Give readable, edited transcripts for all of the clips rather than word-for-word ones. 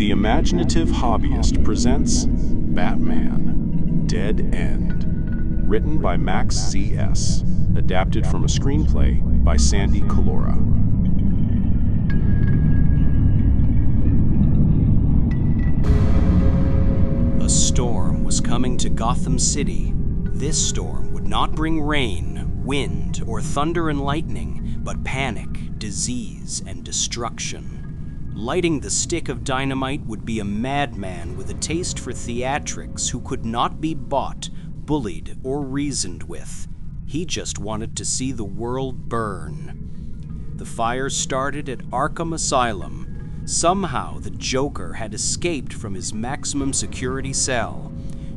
The Imaginative Hobbyist presents Batman, Dead End, written by Max C.S., adapted from a screenplay by Sandy Collora. A storm was coming to Gotham City. This storm would not bring rain, wind, or thunder and lightning, but panic, disease, and destruction. Lighting the stick of dynamite would be a madman with a taste for theatrics who could not be bought, bullied, or reasoned with. He just wanted to see the world burn. The fire started at Arkham Asylum. Somehow the Joker had escaped from his maximum security cell.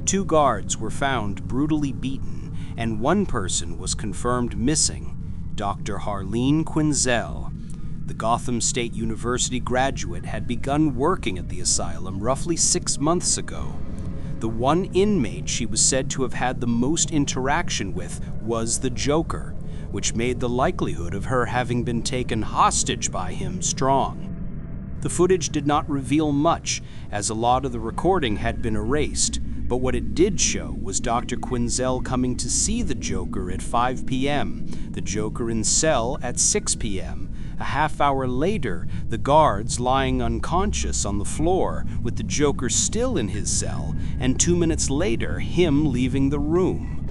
2 guards were found brutally beaten, and 1 person was confirmed missing, Dr. Harleen Quinzel. The Gotham State University graduate had begun working at the asylum roughly 6 months ago. The one inmate she was said to have had the most interaction with was the Joker, which made the likelihood of her having been taken hostage by him strong. The footage did not reveal much, as a lot of the recording had been erased, but what it did show was Dr. Quinzel coming to see the Joker at 5 p.m., the Joker in cell at 6 p.m., a half-hour later, the guards lying unconscious on the floor with the Joker still in his cell, and 2 minutes later, him leaving the room.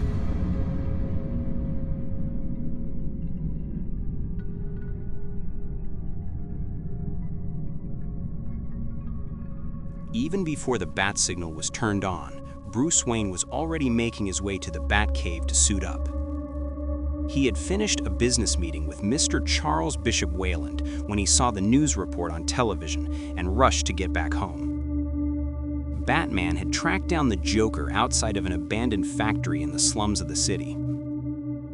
Even before the bat signal was turned on, Bruce Wayne was already making his way to the Batcave to suit up. He had finished a business meeting with Mr. Charles Bishop Wayland when he saw the news report on television and rushed to get back home. Batman had tracked down the Joker outside of an abandoned factory in the slums of the city.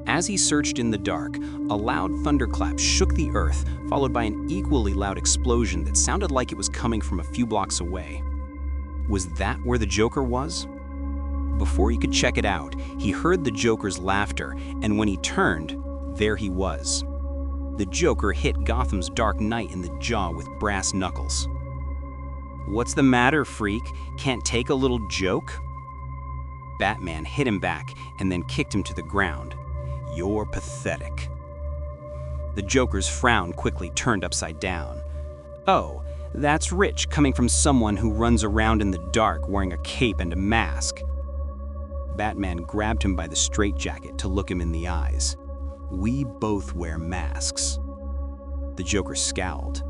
As he searched in the dark, a loud thunderclap shook the earth, followed by an equally loud explosion that sounded like it was coming from a few blocks away. Was that where the Joker was? Before he could check it out, he heard the Joker's laughter, and when he turned, there he was. The Joker hit Gotham's Dark Knight in the jaw with brass knuckles. "What's the matter, freak? Can't take a little joke?" Batman hit him back and then kicked him to the ground. "You're pathetic." The Joker's frown quickly turned upside down. "Oh, that's rich coming from someone who runs around in the dark wearing a cape and a mask." Batman grabbed him by the straitjacket to look him in the eyes. "We both wear masks." The Joker scowled.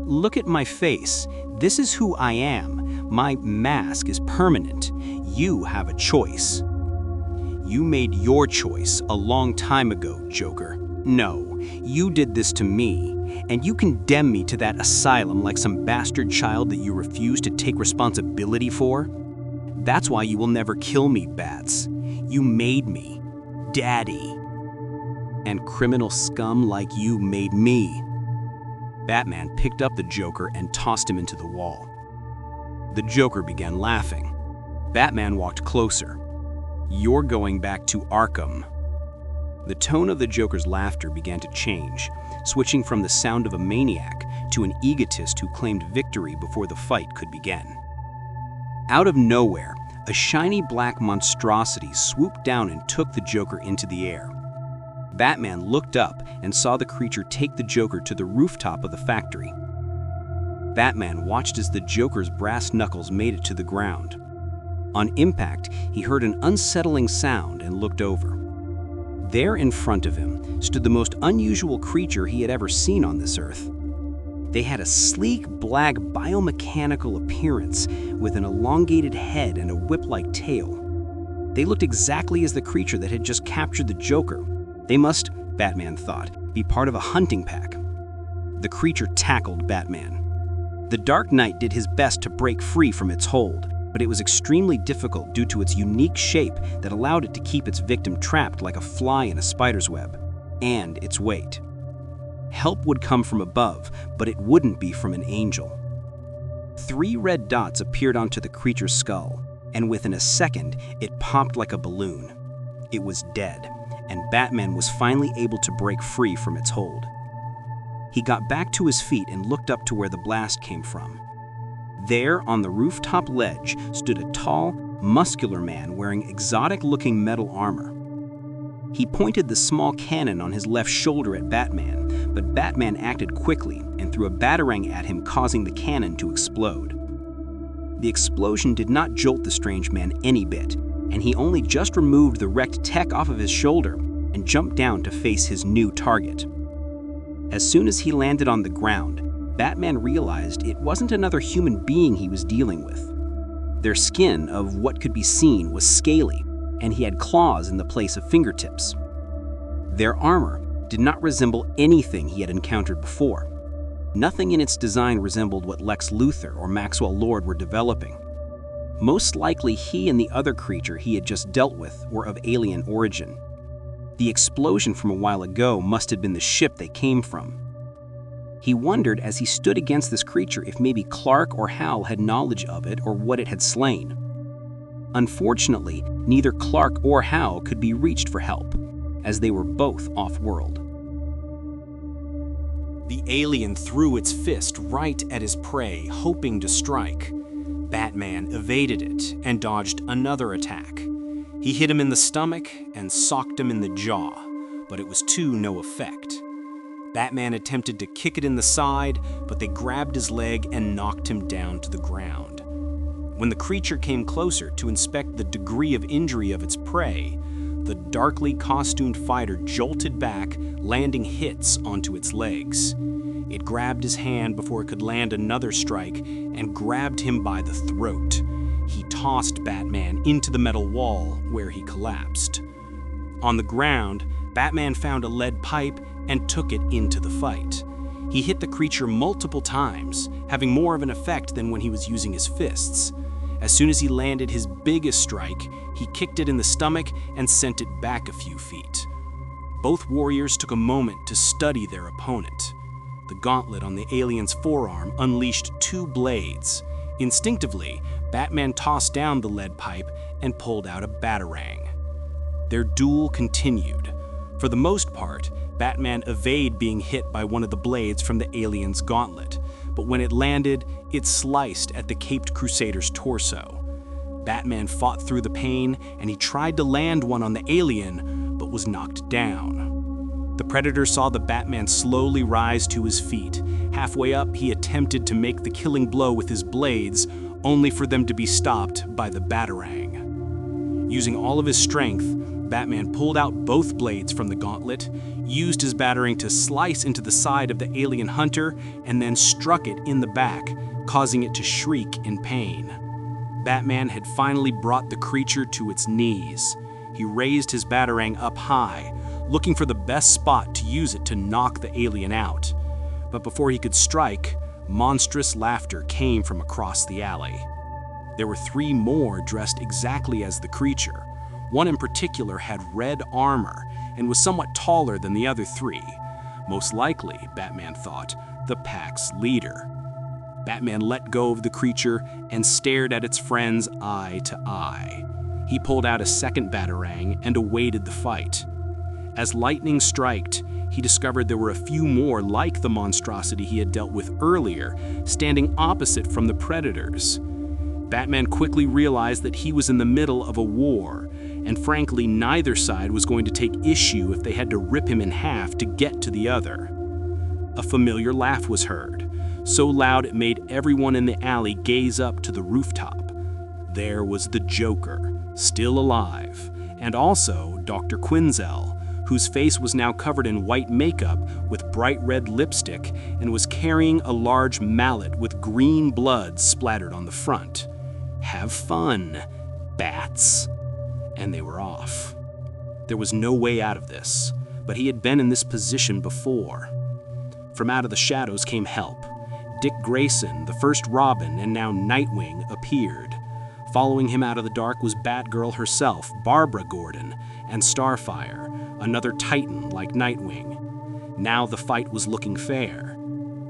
"Look at my face. This is who I am. My mask is permanent. You have a choice." "You made your choice a long time ago, Joker. No, you did this to me, and you condemn me to that asylum like some bastard child that you refuse to take responsibility for? That's why you will never kill me, Bats. You made me, Daddy. And criminal scum like you made me." Batman picked up the Joker and tossed him into the wall. The Joker began laughing. Batman walked closer. "You're going back to Arkham." The tone of the Joker's laughter began to change, switching from the sound of a maniac to an egotist who claimed victory before the fight could begin. Out of nowhere, a shiny black monstrosity swooped down and took the Joker into the air. Batman looked up and saw the creature take the Joker to the rooftop of the factory. Batman watched as the Joker's brass knuckles made it to the ground. On impact, he heard an unsettling sound and looked over. There in front of him stood the most unusual creature he had ever seen on this earth. They had a sleek, black, biomechanical appearance with an elongated head and a whip-like tail. They looked exactly as the creature that had just captured the Joker. They must, Batman thought, be part of a hunting pack. The creature tackled Batman. The Dark Knight did his best to break free from its hold, but it was extremely difficult due to its unique shape that allowed it to keep its victim trapped like a fly in a spider's web, and its weight. Help would come from above, but it wouldn't be from an angel. 3 red dots appeared onto the creature's skull, and within a second, it popped like a balloon. It was dead, and Batman was finally able to break free from its hold. He got back to his feet and looked up to where the blast came from. There, on the rooftop ledge, stood a tall, muscular man wearing exotic-looking metal armor. He pointed the small cannon on his left shoulder at Batman, but Batman acted quickly and threw a batarang at him, causing the cannon to explode. The explosion did not jolt the strange man any bit, and he only just removed the wrecked tech off of his shoulder and jumped down to face his new target. As soon as he landed on the ground, Batman realized it wasn't another human being he was dealing with. Their skin, of what could be seen, was scaly, and he had claws in the place of fingertips. Their armor did not resemble anything he had encountered before. Nothing in its design resembled what Lex Luthor or Maxwell Lord were developing. Most likely he and the other creature he had just dealt with were of alien origin. The explosion from a while ago must have been the ship they came from. He wondered as he stood against this creature if maybe Clark or Hal had knowledge of it or what it had slain. Unfortunately, neither Clark or Hal could be reached for help, as they were both off-world. The alien threw its fist right at his prey, hoping to strike. Batman evaded it and dodged another attack. He hit him in the stomach and socked him in the jaw, but it was to no effect. Batman attempted to kick it in the side, but they grabbed his leg and knocked him down to the ground. When the creature came closer to inspect the degree of injury of its prey, the darkly costumed fighter jolted back, landing hits onto its legs. It grabbed his hand before it could land another strike and grabbed him by the throat. He tossed Batman into the metal wall, where he collapsed. On the ground, Batman found a lead pipe and took it into the fight. He hit the creature multiple times, having more of an effect than when he was using his fists. As soon as he landed his biggest strike, he kicked it in the stomach and sent it back a few feet. Both warriors took a moment to study their opponent. The gauntlet on the alien's forearm unleashed 2 blades. Instinctively, Batman tossed down the lead pipe and pulled out a batarang. Their duel continued. For the most part, Batman evaded being hit by one of the blades from the alien's gauntlet, but when it landed, it sliced at the caped crusader's torso. Batman fought through the pain, and he tried to land one on the alien, but was knocked down. The Predator saw the Batman slowly rise to his feet. Halfway up, he attempted to make the killing blow with his blades, only for them to be stopped by the batarang. Using all of his strength, Batman pulled out both blades from the gauntlet, used his batarang to slice into the side of the alien hunter, and then struck it in the back, causing it to shriek in pain. Batman had finally brought the creature to its knees. He raised his batarang up high, looking for the best spot to use it to knock the alien out. But before he could strike, monstrous laughter came from across the alley. There were 3 more dressed exactly as the creature. One in particular had red armor and was somewhat taller than the other 3. Most likely, Batman thought, the pack's leader. Batman let go of the creature and stared at its friends eye to eye. He pulled out a second batarang and awaited the fight. As lightning striked, he discovered there were a few more like the monstrosity he had dealt with earlier, standing opposite from the Predators. Batman quickly realized that he was in the middle of a war, and frankly, neither side was going to take issue if they had to rip him in half to get to the other. A familiar laugh was heard, so loud it made everyone in the alley gaze up to the rooftop. There was the Joker, still alive, and also Dr. Quinzel, whose face was now covered in white makeup with bright red lipstick and was carrying a large mallet with green blood splattered on the front. Have fun, bats. And they were off. There was no way out of this, but he had been in this position before. From out of the shadows came help. Dick Grayson, the first Robin and now Nightwing, appeared. Following him out of the dark was Batgirl herself, Barbara Gordon, and Starfire, another Titan like Nightwing. Now the fight was looking fair.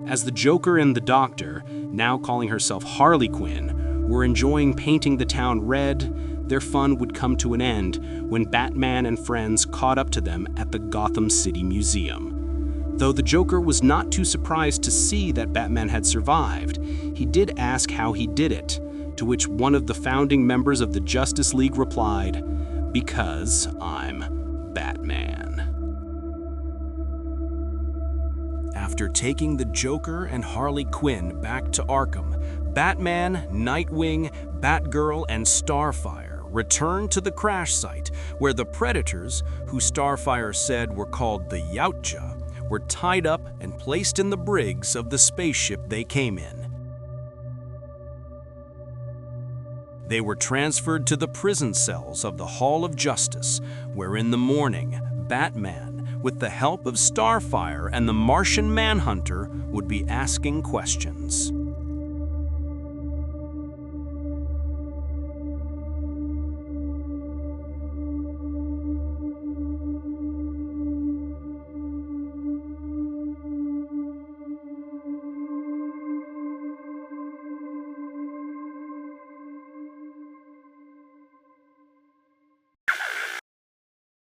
As the Joker and the Doctor, now calling herself Harley Quinn, were enjoying painting the town red, their fun would come to an end when Batman and friends caught up to them at the Gotham City Museum. Though the Joker was not too surprised to see that Batman had survived, he did ask how he did it, to which one of the founding members of the Justice League replied, "Because I'm Batman." After taking the Joker and Harley Quinn back to Arkham, Batman, Nightwing, Batgirl, and Starfire returned to the crash site where the Predators, who Starfire said were called the Yautja, were tied up and placed in the brigs of the spaceship they came in. They were transferred to the prison cells of the Hall of Justice, where in the morning, Batman, with the help of Starfire and the Martian Manhunter, would be asking questions.